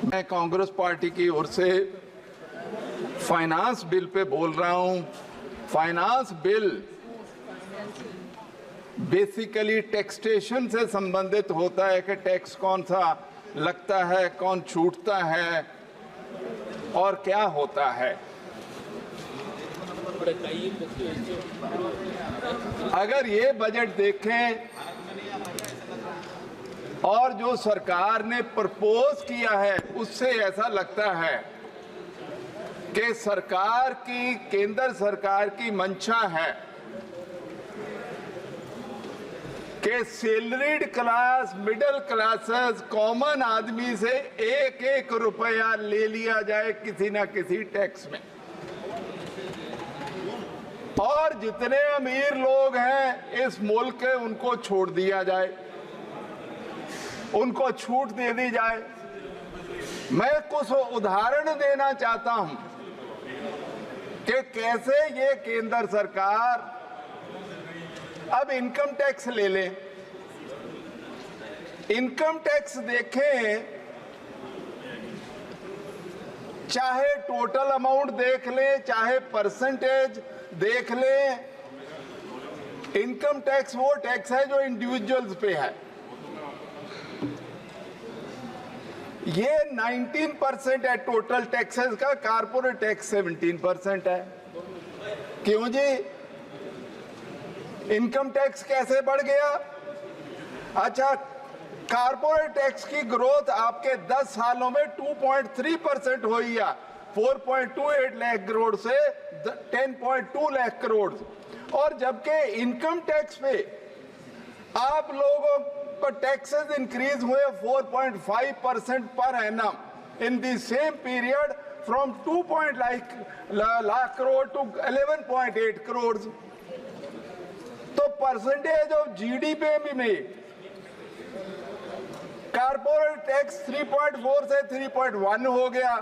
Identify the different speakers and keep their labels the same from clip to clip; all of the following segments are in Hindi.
Speaker 1: मैं कांग्रेस पार्टी की ओर से फाइनेंस बिल पे बोल रहा हूं। फाइनेंस बिल बेसिकली टैक्सेशन से संबंधित होता है कि टैक्स कौन सा लगता है, कौन छूटता है और क्या होता है। अगर ये बजट देखें और जो सरकार ने प्रपोज किया है उससे ऐसा लगता है कि सरकार की, केंद्र सरकार की मंशा है कि salaried class, middle classes, common आदमी से एक एक रुपया ले लिया जाए किसी ना किसी टैक्स में, और जितने अमीर लोग हैं इस मुल्क के उनको छोड़ दिया जाए, उनको छूट दे दी जाए। मैं कुछ उदाहरण देना चाहता हूं कि कैसे ये केंद्र सरकार अब इनकम टैक्स ले ले। इनकम टैक्स देखें, चाहे टोटल अमाउंट देख ले, चाहे परसेंटेज देख ले, इनकम टैक्स वो टैक्स है जो इंडिविजुअल्स पे है। ये 19% है टोटल टैक्सेस का, कारपोरेट टैक्स 17% है। क्यों जी? इनकम टैक्स कैसे बढ़ गया? अच्छा, कारपोरेट टैक्स की ग्रोथ आपके 10 सालों में 2.3% हुई है, 4.28 लाख करोड़ से 10.2 लाख करोड़, और जबकि इनकम टैक्स पे आप लोगों को टैक्सेस इंक्रीज हुए 4.5% per annum in the same period, from 2 lakh crore to 11.8 crore. तो परसेंटेज ऑफ जीडीपी में कारपोरेट टैक्स 3.4 से 3.1 हो गया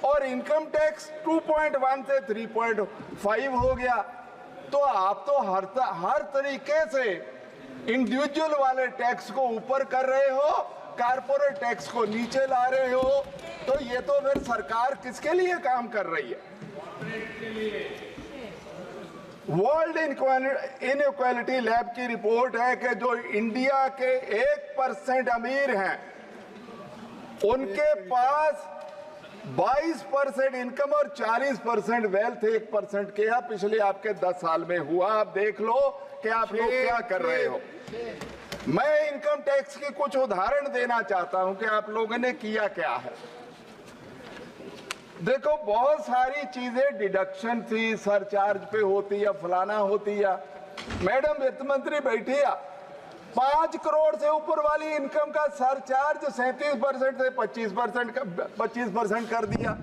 Speaker 1: और इनकम टैक्स 2.1 से 3.5 हो गया। तो आप तो हर तरीके से इंडिविजुअल वाले टैक्स को ऊपर कर रहे हो, कारपोरेट टैक्स को नीचे ला रहे हो। तो ये तो फिर सरकार किसके लिए काम कर रही है? वर्ल्ड इनइक्वालिटी लैब की रिपोर्ट है कि जो इंडिया के 1% अमीर हैं उनके पास 22% इनकम और 40% वेल्थ 1% के है। पिछले आपके 10 साल में हुआ। आप देख लो कि आप लोग क्या कर रहे हो। मैं इनकम टैक्स की कुछ उदाहरण देना चाहता हूं कि आप लोगों ने किया क्या है। देखो, बहुत सारी चीजें डिडक्शन थी, सरचार्ज पे होती है, फलाना होती है। मैडम वित्त मंत्री बैठी है, 5 करोड़ से ऊपर वाली इनकम का सरचार्ज 37% से 25% कर दिया,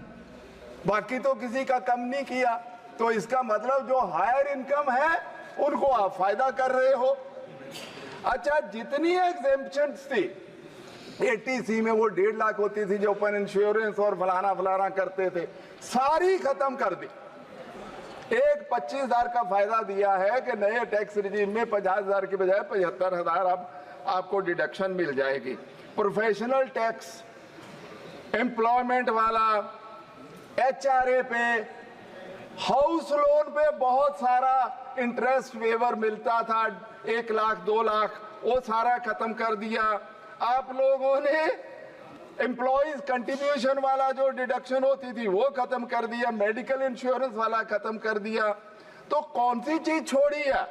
Speaker 1: बाकी तो किसी का कम नहीं किया। तो इसका मतलब जो हायर इनकम है उनको आप फायदा कर रहे हो। अच्छा, जितनी एग्जेम्पशंस थी 80C में, वो 1.5 लाख होती थी जो ओपन इंश्योरेंस और फलाना फलाना करते थे, सारी खत्म कर दी। एक 25,000 का फायदा दिया है कि नए टैक्स रिजीम में 50,000 की बजाय 75,000 आपको डिडक्शन मिल जाएगी। प्रोफेशनल टैक्स, एम्प्लॉयमेंट वाला, HRA पे, हाउस लोन पे बहुत सारा इंटरेस्ट वेवर मिलता था, 1 लाख 2 लाख, वो सारा खत्म कर दिया। आप लोगों ने एम्प्लॉइज कंट्रीब्यूशन वाला जो डिडक्शन होती थी वो खत्म कर दिया, मेडिकल इंश्योरेंस वाला खत्म कर दिया। तो कौन सी चीज छोड़ी है?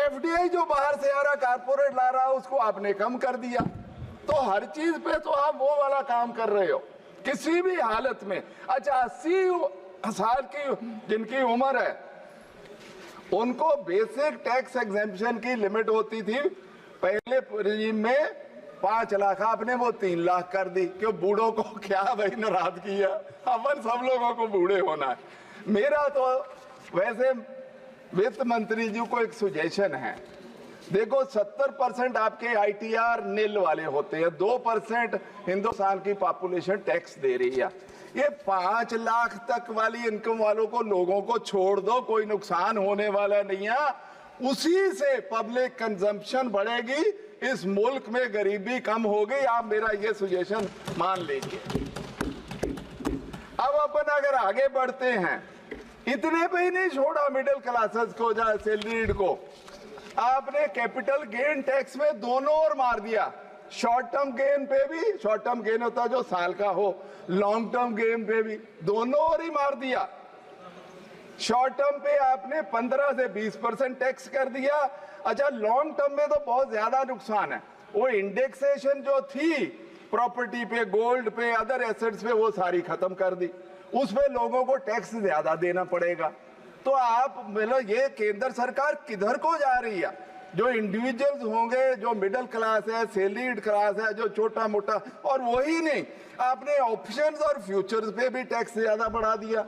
Speaker 1: FDI जो बाहर से आ रहा, कारपोरेट ला रहा, उसको आपने कम कर दिया। तो हर चीज पे तो आप वो वाला काम कर रहे हो किसी भी हालत में। अच्छा, 80 साल की जिनकी उम्र है उनको बेसिक टैक्स एग्जेम्पशन की लिमिट होती थी पहले रिजीम में 5 लाख, आपने वो 3 लाख कर दी। क्यों? बूढ़ों को क्या भाई नाराज किया? अपन सब लोगों को बूढ़े होना है। मेरा तो वैसे वित्त मंत्री जी को एक सुजेशन है। देखो, 70% आपके ITR नील वाले होते हैं, 2% हिंदुस्तान की पॉपुलेशन टैक्स दे रही है। ये 5 लाख तक वाली इनकम वालों को, लोगों को छोड़ दो, कोई नुकसान होने वाला नहीं है। उसी से पब्लिक कंजम्पशन बढ़ेगी, इस मुल्क में गरीबी कम होगी। आप मेरा ये सजेशन मान लीजिए। अब अपन अगर आगे बढ़ते हैं, इतने पे ही नहीं छोड़ा मिडिल क्लासेस को, जहाँ सैलरीड को आपने कैपिटल गेन टैक्स में दोनों ओर मार दिया। शॉर्ट टर्म गेन पे भी, शॉर्ट टर्म गेन होता जो साल का हो, लॉन्ग टर्म गेन पे भी दोनों ओर ही मार दिया। शॉर्ट टर्म पे आपने 15 से 20% टैक्स कर दिया। अच्छा, लॉन्ग टर्म में तो बहुत ज्यादा नुकसान है। वो इंडेक्सेशन जो थी प्रॉपर्टी पे, गोल्ड पे, अदर एसेट्स पे, वो सारी खत्म कर दी। उसमें लोगों को टैक्स ज्यादा देना पड़ेगा। तो आप मतलब ये केंद्र सरकार किधर को जा रही है? जो इंडिविजुअल्स होंगे, जो मिडिल क्लास है, सैलरीड क्लास है, जो छोटा मोटा, और वही नहीं, आपने ऑप्शंस और फ्यूचर्स पे भी टैक्स ज्यादा बढ़ा दिया।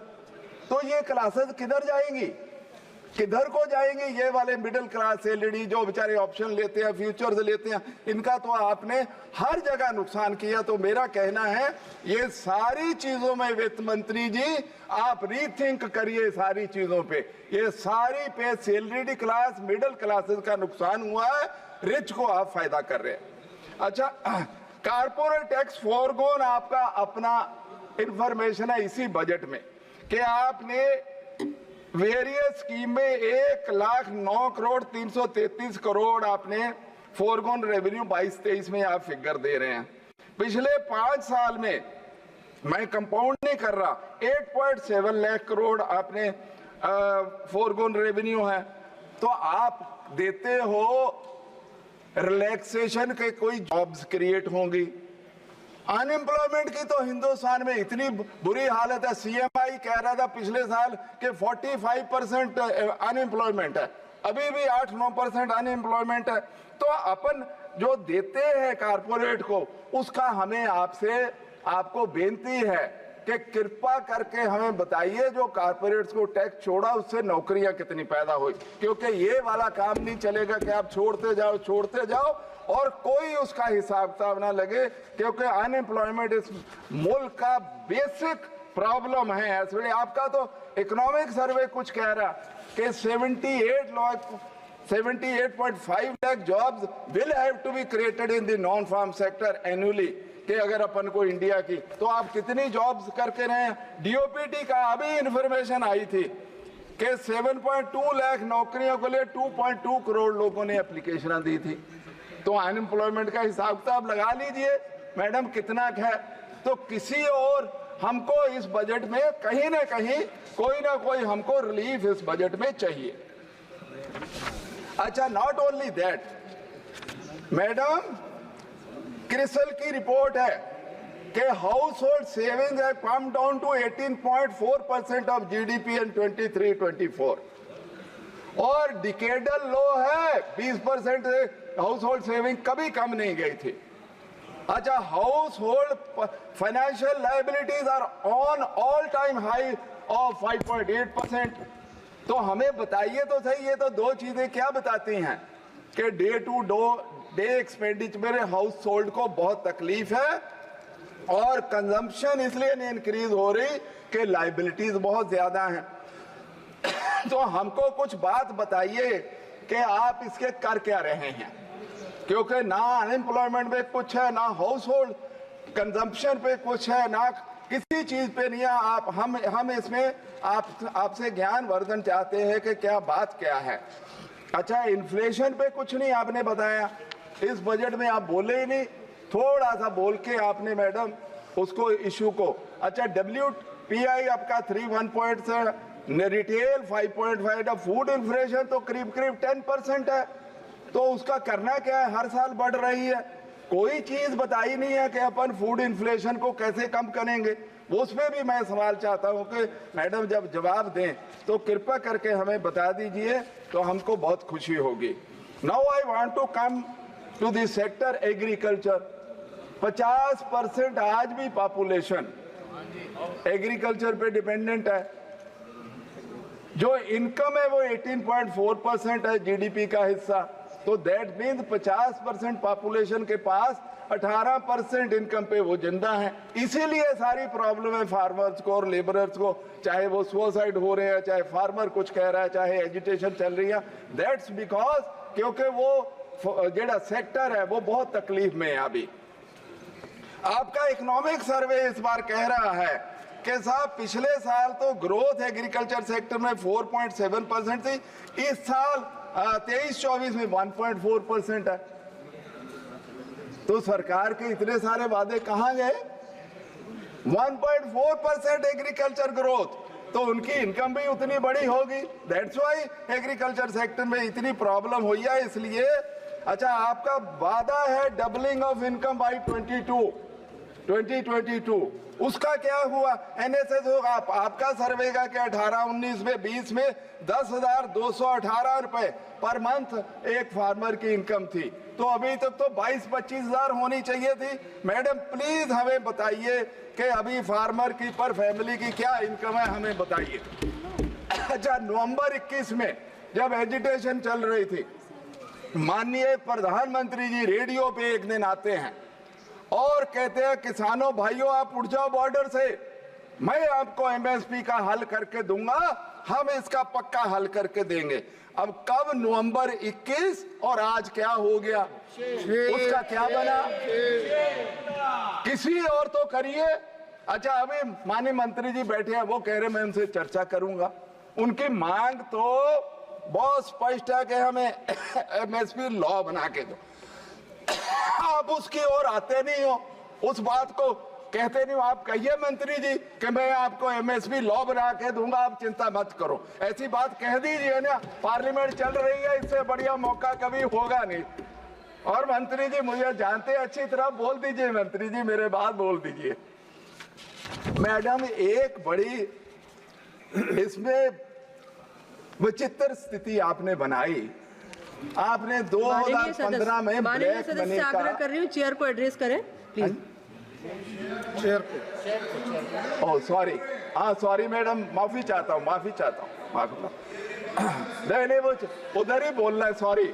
Speaker 1: तो ये क्लासेस किधर जाएंगी, किधर को जाएंगे? ये वाले मिडिल क्लास सैलरी जो बेचारे ऑप्शन लेते हैं, फ्यूचर्स लेते हैं, इनका तो आपने हर जगह नुकसान किया। तो मेरा कहना है, ये सारी चीजों में वित्त मंत्री जी आप रीथिंक करिए सारी चीजों पे। ये सारी पे सैलरीड क्लास, मिडिल क्लासेस का नुकसान हुआ है, रिच को आप फायदा कर रहे हैं। अच्छा, कारपोरेट टैक्स फोरगोन आपका अपना इंफॉर्मेशन है इसी बजट में कि आपने वेरियस स्कीम में 1,09,333 करोड़ आपने फोरगोन रेवेन्यू 22-23 में आप फिगर दे रहे हैं। पिछले 5 साल में, मैं कंपाउंड नहीं कर रहा, 8.7 लाख करोड़ आपने फोरगोन रेवेन्यू है। तो आप देते हो रिलैक्सेशन के कोई जॉब्स क्रिएट होंगी। अनएम्प्लॉयमेंट की तो हिंदुस्तान में इतनी बुरी हालत है। सीएमआई कह रहा था पिछले साल कि 45% अनएम्प्लॉयमेंट है, अभी भी 8-9% अनएम्प्लॉयमेंट है। तो अपन जो देते हैं कारपोरेट को, उसका हमें आपको बेनती है कि कृपा करके हमें बताइए जो कारपोरेट्स को टैक्स छोड़ा उससे नौकरियां कितनी पैदा हुई। क्योंकि ये वाला काम नहीं चलेगा कि आप छोड़ते जाओ और कोई उसका हिसाब किताब ना लगे, क्योंकि अनएम्प्लॉयमेंट इस मुल्क का बेसिक प्रॉब्लम है। ऐसे आपका तो इकोनॉमिक सर्वे कुछ कह रहा कि 78.5 lakh jobs will have to be created in the non farm sector annually. कि अगर अपन को इंडिया की, तो आप कितनी जॉब्स करके रहे हैं? डीओपीटी का अभी इंफॉर्मेशन आई थी कि 7.2 लाख नौकरियों के लिए 2.2 करोड़ लोगों ने एप्लीकेशन दी थी। तो अनएम्प्लॉयमेंट का हिसाब किताब लगा लीजिए मैडम कितना है। तो किसी और हमको इस बजट में कहीं ना कहीं कोई ना कोई हमको रिलीफ इस बजट में चाहिए। अच्छा, not only that madam, CRISIL की रिपोर्ट है कि हाउस होल्ड सेविंग है come down to 18.4% of GDP in 23-24 और डिकेडल लो है 20% से हाउस होल्ड सेविंग कभी कम नहीं गई थी। अच्छा, household financial liabilities are on all time high of 5.8%। तो हमें बताइए तो सही, ये तो दो चीजें क्या बताती हैं कि day to day expenditure household को बहुत तकलीफ है और कंजम्पशन इसलिए नहीं इंक्रीज हो रही कि लायबिलिटीज बहुत ज्यादा हैं। तो हमको कुछ बात बताइए कि आप इसके कर क्या रहे हैं, क्योंकि ना अनएम्प्लॉयमेंट पे कुछ है, ना हाउस होल्ड कंजम्पशन पे कुछ है, ना किसी चीज पे नहीं है। आप हम इसमें आपसे ज्ञान वर्धन चाहते हैं कि क्या बात क्या है। अच्छा, इन्फ्लेशन पे कुछ नहीं आपने बताया, इस बजट में आप बोले ही नहीं, थोड़ा सा बोल के आपने मैडम उसको इशू को। अच्छा, WPI आपका 3.1 रिटेल 5.5, फूड इन्फ्लेशन तो करीब 10% है। तो उसका करना क्या है, हर साल बढ़ रही है। कोई चीज बताई नहीं है कि अपन फूड इन्फ्लेशन को कैसे कम करेंगे। उसमें भी मैं सवाल चाहता हूं कि मैडम जब जवाब दें तो कृपया करके हमें बता दीजिए, तो हमको बहुत खुशी होगी। Now I want to come to this sector agriculture. 50% आज भी पॉपुलेशन एग्रीकल्चर पे डिपेंडेंट है। जो इनकम है वो 18.4% है जीडीपी का हिस्सा। तो दैट मीन्स 50% पॉपुलेशन के पास 18% इनकम पे वो जिंदा है। इसीलिए सारी प्रॉब्लम है फार्मर्स को और लेबरर्स को, चाहे वो सुसाइड हो रहे हैं, चाहे फार्मर कुछ कह रहा है, चाहे एजिटेशन चल रही है। दैट्स बिकॉज क्योंकि वो जेड़ा सेक्टर है वो बहुत तकलीफ में है। अभी आपका इकोनॉमिक सर्वे इस बार कह रहा है कि साहब पिछले साल तो ग्रोथ एग्रीकल्चर सेक्टर में 4.7% थी, इस साल 23-24 में 1.4% है। तो सरकार के इतने सारे वादे कहां गए? 1.4% एग्रीकल्चर ग्रोथ, तो उनकी इनकम भी उतनी बड़ी होगी। दैट्स व्हाई एग्रीकल्चर सेक्टर में इतनी प्रॉब्लम हुई है। इसलिए अच्छा, आपका वादा है डबलिंग ऑफ इनकम बाई 2022, उसका क्या हुआ? एनएसएस होगा आपका सर्वे का क्या 18-19 में 20 में 10,218 रुपए पर मंथ एक फार्मर की इनकम थी, तो अभी तक तो 22-25 हजार होनी चाहिए थी। मैडम प्लीज हमें बताइए कि अभी फार्मर की पर फैमिली की क्या इनकम है, हमें बताइए। अच्छा, नवंबर 21 में जब एजिटेशन चल रही थी, माननीय प्रधानमंत्री जी रेडियो पे एक दिन आते हैं और कहते हैं किसानों भाइयों आप उठ जाओ बॉर्डर से, मैं आपको एमएसपी का हल करके दूंगा, हम इसका पक्का हल करके देंगे। अब कब? नवंबर 21, और आज क्या हो गया? उसका क्या बना? किसी और तो करिए। अच्छा, अभी माननीय मंत्री जी बैठे हैं, वो कह रहे मैं उनसे चर्चा करूंगा। उनकी मांग तो बहुत स्पष्ट है कि हमें एमएसपी लॉ बना के दो। आप उसकी ओर आते नहीं हो, उस बात को कहते नहीं हो। आप कहिए मंत्री जी कि मैं आपको एमएसपी लॉ बना के दूंगा, आप चिंता मत करो, ऐसी बात कह दीजिए ना। पार्लियामेंट चल रही है, इससे बढ़िया मौका कभी होगा नहीं। और मंत्री जी मुझे जानते अच्छी तरह, बोल दीजिए मंत्री जी, मेरे बात बोल दीजिए। मैडम एक बड़ी इसमें विचित्र स्थिति आपने बनाई। आपने 2015 में ब्लैक मनी का,
Speaker 2: आग्रह कर रही हूँ चेयर को एड्रेस करें प्लीज।
Speaker 1: चेयर को, ओह सॉरी, हाँ सॉरी मैडम, माफी चाहता हूँ, माफी नहीं वो उधर ही बोलना है, सॉरी।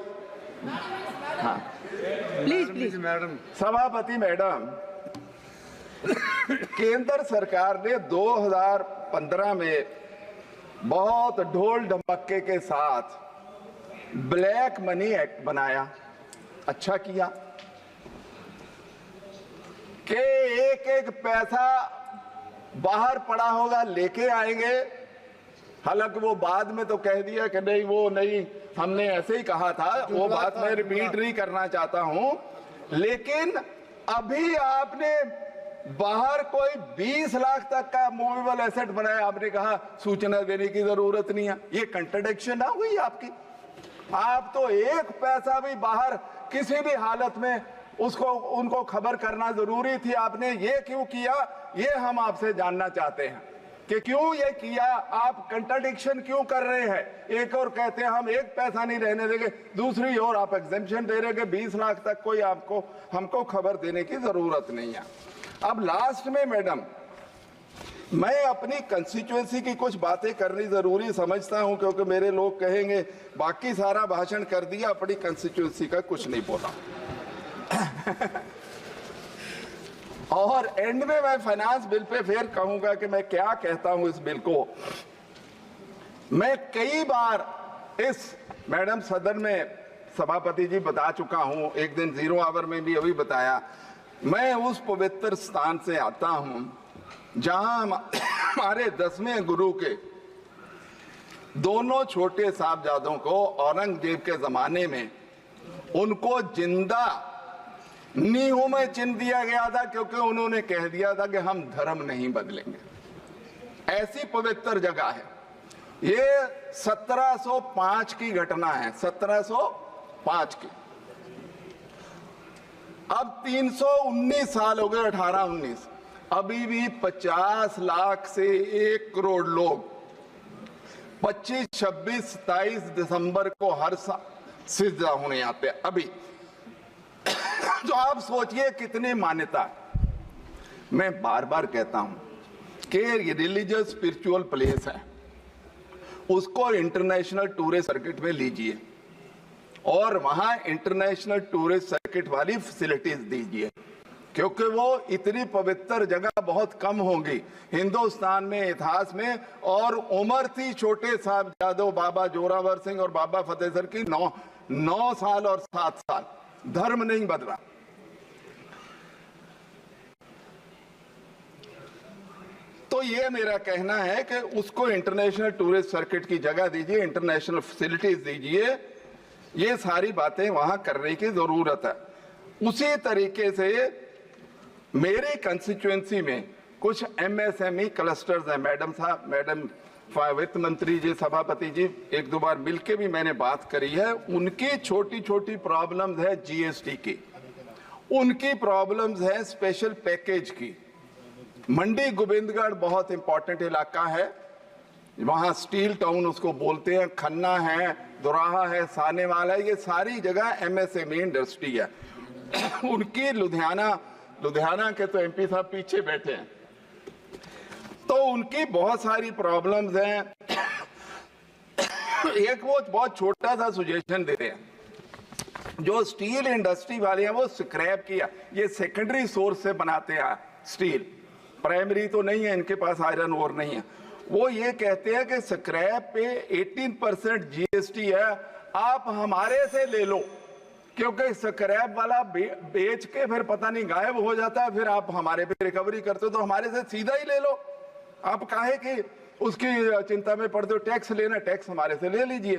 Speaker 1: हाँ
Speaker 2: प्लीज
Speaker 1: मैडम। सभापति मैडम, केंद्र सरकार ने 2015 में बहुत ढोल ढमक्के के साथ ब्लैक मनी एक्ट बनाया। अच्छा किया कि एक एक पैसा बाहर पड़ा होगा लेके आएंगे। हालांकि वो बाद में तो कह दिया कि नहीं वो नहीं, हमने ऐसे ही कहा था, वो बात मैं रिपीट नहीं करना चाहता हूं। लेकिन अभी आपने बाहर कोई 20 लाख तक का मूवेबल एसेट बनाया, आपने कहा सूचना देने की जरूरत नहीं है। ये कंट्राडिक्शन ना हुई आपकी? आप तो एक पैसा भी बाहर किसी भी हालत में उनको खबर करना जरूरी थी, आपने ये क्यों किया? ये हम आपसे जानना चाहते हैं कि क्यों ये किया, आप कंट्राडिक्शन क्यों कर रहे हैं? एक और कहते हैं हम एक पैसा नहीं रहने देंगे, दूसरी ओर आप एग्जेम्पशन दे रहे हैं कि 20 लाख तक कोई हमको खबर देने की जरूरत नहीं है। अब लास्ट में मैडम, मैं अपनी कंस्टिट्यूएंसी की कुछ बातें करनी जरूरी समझता हूं, क्योंकि मेरे लोग कहेंगे बाकी सारा भाषण कर दिया, अपनी कंस्टिट्यूएंसी का कुछ नहीं बोला। और एंड में मैं फाइनेंस बिल पे फिर कहूंगा कि मैं क्या कहता हूं इस बिल को। मैं कई बार इस मैडम सदन में सभापति जी बता चुका हूं, एक दिन 0 आवर में भी अभी बताया, मैं उस पवित्र स्थान से आता हूं जहां हमारे 10वें गुरु के दोनों छोटे साहबजादों को औरंगजेब के जमाने में उनको जिंदा नींव में चिन दिया गया था, क्योंकि उन्होंने कह दिया था कि हम धर्म नहीं बदलेंगे। ऐसी पवित्र जगह है ये। 1705 की घटना है, 1705 की। अब 319 साल हो गए, 1819, अभी भी 50 लाख से 1 करोड़ लोग 25, 26, 27 दिसंबर को हर साल सिजदा होने आते हैं अभी। तो आप सोचिए कितनी मान्यता है। मैं बार बार कहता हूं कि रिलीजियस स्पिरिचुअल प्लेस है, उसको इंटरनेशनल टूरिस्ट सर्किट में लीजिए और वहां इंटरनेशनल टूरिस्ट सर्किट वाली फैसिलिटीज दीजिए, क्योंकि वो इतनी पवित्र जगह बहुत कम होंगी हिंदुस्तान में इतिहास में। और उम्र थी छोटे साहबजादों बाबा जोरावर सिंह और बाबा फतेह सर की 9 साल और 7 साल, धर्म नहीं बदला। तो ये मेरा कहना है कि उसको इंटरनेशनल टूरिस्ट सर्किट की जगह दीजिए, इंटरनेशनल फैसिलिटीज दीजिए, ये सारी बातें वहां करने की जरूरत है। उसी तरीके से मेरी कंस्टिट्यूएंसी में कुछ एमएसएमई क्लस्टर्स हैं। मैडम साहब, मैडम वित्त मंत्री जी, सभापति जी, एक दो बार मिलके भी मैंने बात करी है। उनकी छोटी छोटी प्रॉब्लम्स है जीएसटी की, उनकी प्रॉब्लम्स है स्पेशल पैकेज की। मंडी गोविंदगढ़ बहुत इंपॉर्टेंट इलाका है, वहां स्टील टाउन उसको बोलते हैं, खन्ना है, दोराहा है, सानेवाल है, ये सारी जगह एमएसएमई इंडस्ट्री है। उनकी लुधियाना के तो एमपी साहब पीछे बैठे हैं, तो उनकी बहुत सारी प्रॉब्लम्स हैं। एक वो बहुत छोटा सा सुजेशन देते हैं, जो स्टील इंडस्ट्री वाले हैं वो स्क्रैप किया, ये सेकेंडरी सोर्स से बनाते हैं स्टील, प्राइमरी तो नहीं है इनके पास, आयरन ओर नहीं है। वो ये कहते हैं कि स्क्रैप पे 18% जीएसटी है, आप हमारे से ले लो, क्योंकि स्क्रैप वाला बेच के फिर पता नहीं गायब हो जाता है, फिर आप हमारे पे रिकवरी करते हो, तो हमारे से सीधा ही ले लो। आप काहे कि उसकी चिंता में पड़ते हो, टैक्स लेना, टैक्स हमारे से ले लीजिए।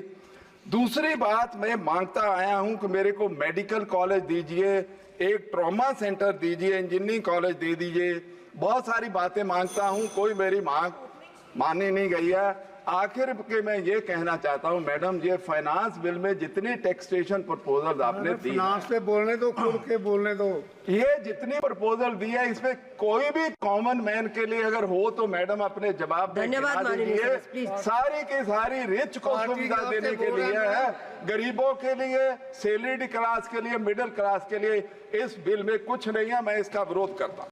Speaker 1: दूसरी बात, मैं मांगता आया हूं कि मेरे को मेडिकल कॉलेज दीजिए, एक ट्रॉमा सेंटर दीजिए, इंजीनियरिंग कॉलेज दे दीजिए, बहुत सारी बातें मांगता हूं, कोई मेरी मांग मानी नहीं गई है। आखिर के मैं ये कहना चाहता हूं मैडम, ये फाइनेंस बिल में जितनी टैक्सेशन प्रपोजल आपने दी,
Speaker 3: फाइनेंस पे बोलने दो, खुल के बोलने दो,
Speaker 1: ये जितनी प्रपोजल दी है, इसमें कोई भी कॉमन मैन के लिए अगर हो तो मैडम अपने जवाब में
Speaker 2: धन्यवाद
Speaker 1: गिना
Speaker 2: माननीय
Speaker 1: दीजिए।
Speaker 2: सदस्य, प्लीज।
Speaker 1: सारी की सारी रिच को सुविधा देने के लिए है, गरीबों के लिए, सैलरीड क्लास के लिए, मिडिल क्लास के लिए इस बिल में कुछ नहीं है। मैं इसका विरोध करता हूं।